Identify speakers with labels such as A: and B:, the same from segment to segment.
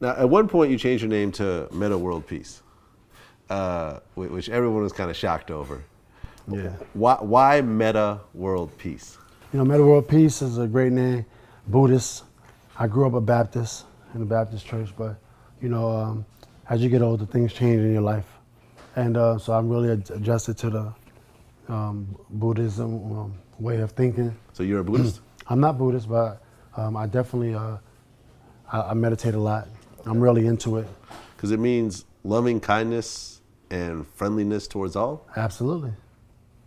A: Now, at one point, you changed your name to Metta World Peace, which everyone was kind of shocked over.
B: Yeah.
A: Why Metta World Peace?
B: Metta World Peace is a great name. Buddhist. I grew up a Baptist in the Baptist church, but as you get older, things change in your life, and so I'm really adjusted to the Buddhism way of thinking.
A: So you're a Buddhist?
B: I'm not Buddhist, but I definitely I meditate a lot. I'm really into it.
A: Because it means loving kindness and friendliness towards all?
B: Absolutely.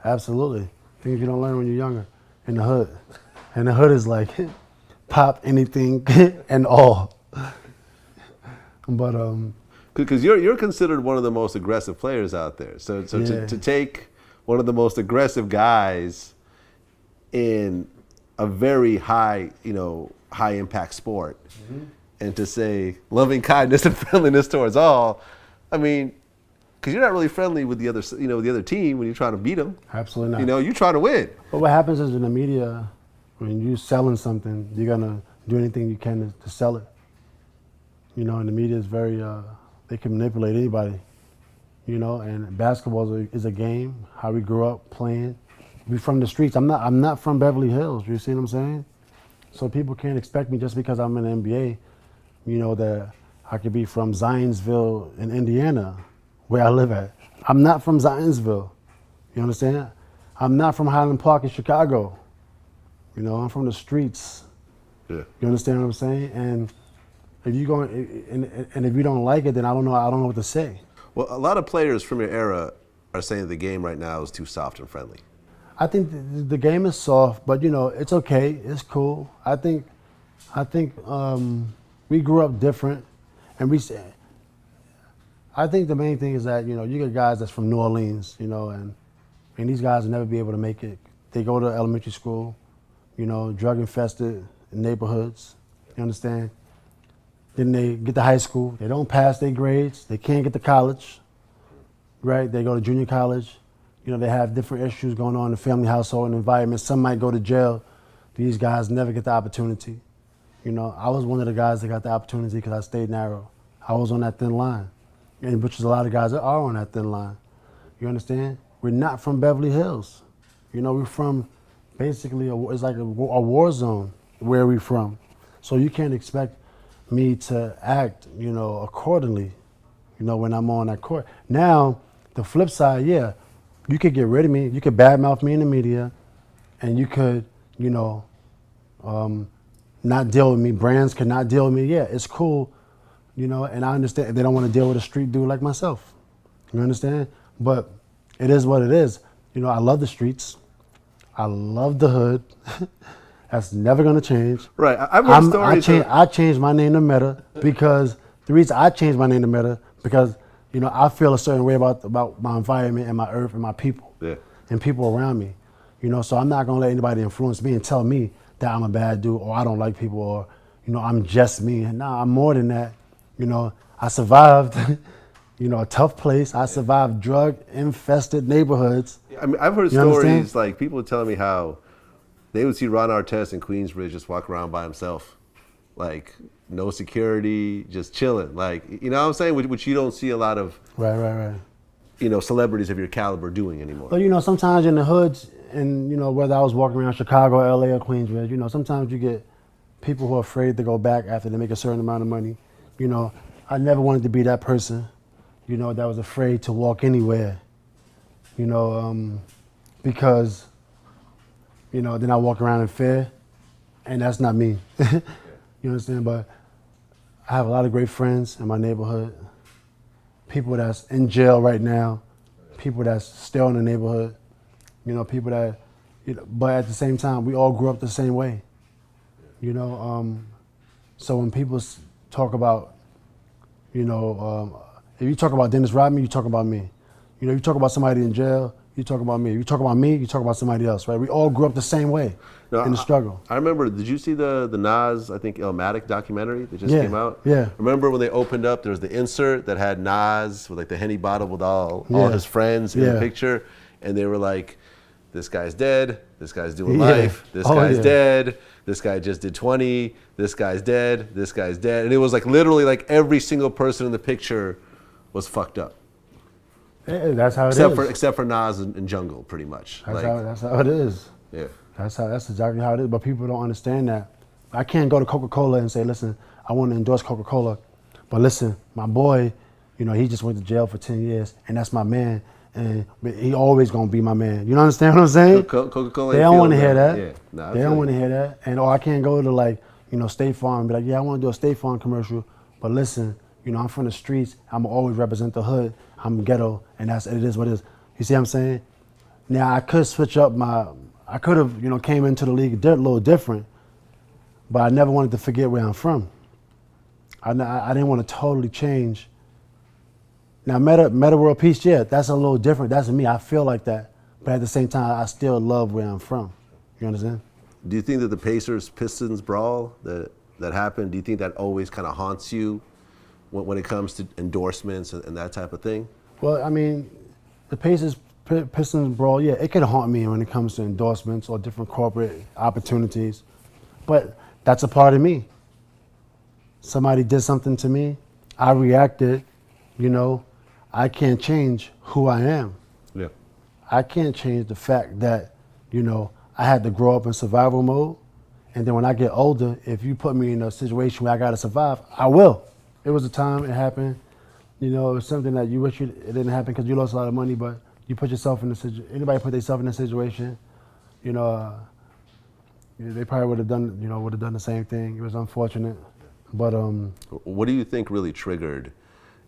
B: Absolutely. Things you don't learn when you're younger in the hood. And the hood is like pop anything and all. But
A: because you're considered one of the most aggressive players out there. So
B: yeah.
A: to take one of the most aggressive guys in a very high impact sport, and to say loving kindness and friendliness towards all, I mean, because you're not really friendly with the other team when you're trying to beat them.
B: Absolutely not.
A: You're trying to win.
B: But what happens is in the media, when you're selling something, you're gonna do anything you can to sell it. And the media is very, they can manipulate anybody. And basketball is a game. How we grew up playing. We from the streets. I'm not from Beverly Hills. You see what I'm saying? So people can't expect me just because I'm in the NBA, that I could be from Zionsville in Indiana, where I live at. I'm not from Zionsville. You understand? I'm not from Highland Park in Chicago. I'm from the streets.
A: Yeah.
B: You understand what I'm saying? And if you go and if you don't like it, then I don't know what to say.
A: Well, a lot of players from your era are saying the game right now is too soft and friendly.
B: I think the game is soft, but it's okay. It's cool. I think we grew up different, and I think the main thing is that you get guys that's from New Orleans, and these guys will never be able to make it. They go to elementary school, drug infested neighborhoods. You understand? Then they get to high school. They don't pass their grades. They can't get to college. Right? They go to junior college. They have different issues going on in the family household and environment. Some might go to jail. These guys never get the opportunity. I was one of the guys that got the opportunity because I stayed narrow. I was on that thin line, and which is a lot of guys that are on that thin line. You understand? We're not from Beverly Hills. We're from basically, it's like a war zone where we're from. So you can't expect me to act, accordingly, when I'm on that court. Now, the flip side, yeah, you could get rid of me. You could badmouth me in the media, and you could, not deal with me. Brands could not deal with me. Yeah, it's cool, and I understand they don't want to deal with a street dude like myself. You understand? But it is what it is. I love the streets. I love the hood. That's never gonna change.
A: Right. I've heard stories.
B: I changed my name to Metta because the reason I changed my name to Metta because I feel a certain way about my environment and my earth and my people.
A: Yeah.
B: And people around me. So I'm not gonna let anybody influence me and tell me that I'm a bad dude or I don't like people or I'm just me. Nah, I'm more than that. I survived. A tough place. I survived drug-infested neighborhoods.
A: I mean, I've heard stories like people telling me how they would see Ron Artest in Queensbridge just walk around by himself, like no security, just chilling. Like, what I'm saying? Which you don't see a lot of,
B: right.
A: Celebrities of your caliber doing anymore.
B: But sometimes in the hoods, and whether I was walking around Chicago, LA, or Queensbridge, sometimes you get people who are afraid to go back after they make a certain amount of money. I never wanted to be that person, that was afraid to walk anywhere, because, then I walk around in fear, and that's not me. You understand? But I have a lot of great friends in my neighborhood, people that's in jail right now, people that's still in the neighborhood, people that, but at the same time, we all grew up the same way. So when people talk about, if you talk about Dennis Rodman, you talk about me. You talk about somebody in jail, you talk about me. You talk about me, you talk about somebody else, right? We all grew up the same way in the struggle.
A: I remember, did you see the Nas, I think, Illmatic documentary that just came out?
B: Yeah.
A: Remember when they opened up, there was the insert that had Nas with like the Henny bottle with all his friends in the picture, and they were like, this guy's dead, this guy's doing
B: Yeah.
A: life, this
B: Oh,
A: guy's
B: yeah.
A: dead, this guy just did 20, this guy's dead, this guy's dead. And it was like literally like every single person in the picture was fucked up.
B: Yeah, that's how it
A: Except
B: is.
A: except for Nas and Jungle, pretty much.
B: That's how it is.
A: Yeah.
B: That's exactly how it is. But people don't understand that. I can't go to Coca-Cola and say, listen, I want to endorse Coca-Cola, but listen, my boy, you know, he just went to jail for 10 years, and that's my man, and he always gonna be my man. You know understand what I'm saying?
A: Coca-Cola.
B: They don't want to hear that.
A: Yeah. Nah, I
B: they
A: feel
B: don't want to
A: you.
B: hear that. And or I can't go to like, you know, State Farm and be like, yeah, I want to do a State Farm commercial, but listen, you know, I'm from the streets. I'm always represent the hood. I'm ghetto, and it is what it is. You see what I'm saying? Now I could switch up I could have, you know, came into the league a little different, but I never wanted to forget where I'm from. I didn't want to totally change. Now, Metta World Peace, yeah, that's a little different. That's me. I feel like that. But at the same time, I still love where I'm from. You understand?
A: Do you think that the Pacers Pistons brawl that happened, do you think that always kind of haunts you when it comes to endorsements and that type of thing?
B: Well, I mean, the Pistons brawl, yeah, it could haunt me when it comes to endorsements or different corporate opportunities. But that's a part of me. Somebody did something to me. I reacted, you know. I can't change who I am.
A: Yeah.
B: I can't change the fact that, you know, I had to grow up in survival mode. And then when I get older, if you put me in a situation where I got to survive, I will. It was a time, it happened. You know, it was something that you wish it didn't happen because you lost a lot of money, but you put yourself in a situation, anybody put themselves in a situation, you know, they probably would have done the same thing. It was unfortunate. But
A: what do you think really triggered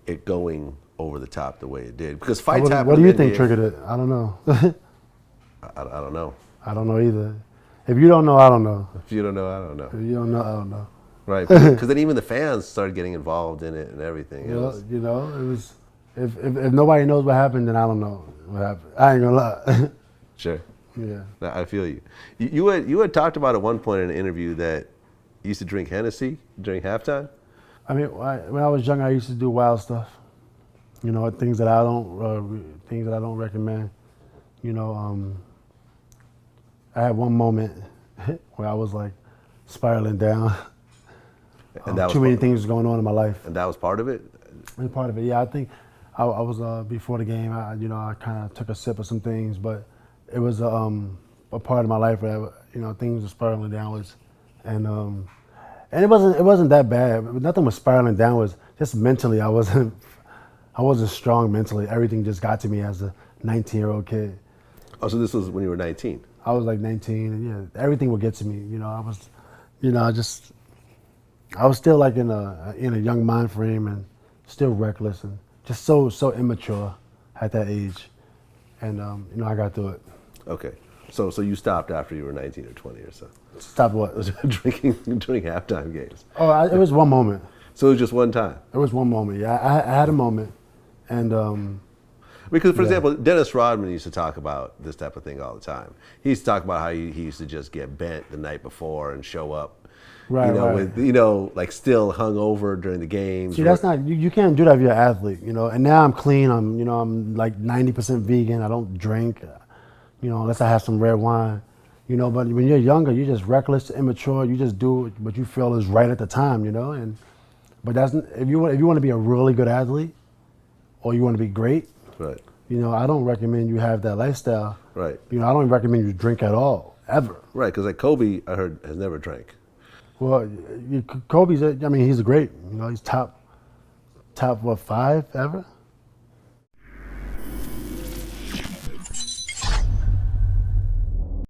A: it going over the top the way it did? Because fights happen.
B: what do you
A: in the
B: think
A: NBA.
B: triggered it? I don't know.
A: I don't know.
B: I don't know either. If you don't know, I don't know.
A: If you don't know, I don't know.
B: If you don't know, I don't know.
A: Right, because then even the fans started getting involved in it and everything. It was,
B: You know, it was. If nobody knows what happened, then I don't know what happened. I ain't gonna lie.
A: sure.
B: Yeah.
A: I feel you. You had talked about at one point in an interview that you used to drink Hennessy during halftime.
B: I mean, when I was young, I used to do wild stuff. You know, things that I don't recommend. You know, I had one moment where I was like spiraling down.
A: And that was
B: too many things going on in my life.
A: And that was part of it.
B: And part of it, yeah. I think I was before the game. I kind of took a sip of some things, but it was a part of my life where things were spiraling downwards, and it wasn't that bad. Nothing was spiraling downwards. Just mentally, I wasn't strong mentally. Everything just got to me as a 19-year-old kid.
A: Oh, so this was when you were 19.
B: I was like 19, and yeah, everything would get to me. You know, I was still like in a young mind frame and still reckless and just so immature at that age, and I got through it.
A: Okay, so you stopped after you were 19 or 20 or so.
B: Stop what?
A: drinking during halftime games.
B: Oh, it was one moment.
A: So it was just one time.
B: It was one moment. Yeah, I had a moment, and
A: Because, for example, Dennis Rodman used to talk about this type of thing all the time. He used to talk about how he used to just get bent the night before and show up,
B: right.
A: with like still hung over during the games.
B: See, that's not you can't do that if you're an athlete, And now I'm clean. I'm like 90% vegan. I don't drink, unless I have some red wine, But when you're younger, you're just reckless, immature. You just do what you feel is right at the time, But if you want to be a really good athlete, or you want to be great.
A: Right.
B: I don't recommend you have that lifestyle.
A: Right.
B: I don't recommend you drink at all, ever.
A: Right, because like Kobe, I heard, has never drank.
B: Well, Kobe's, he's great. He's top 5 ever.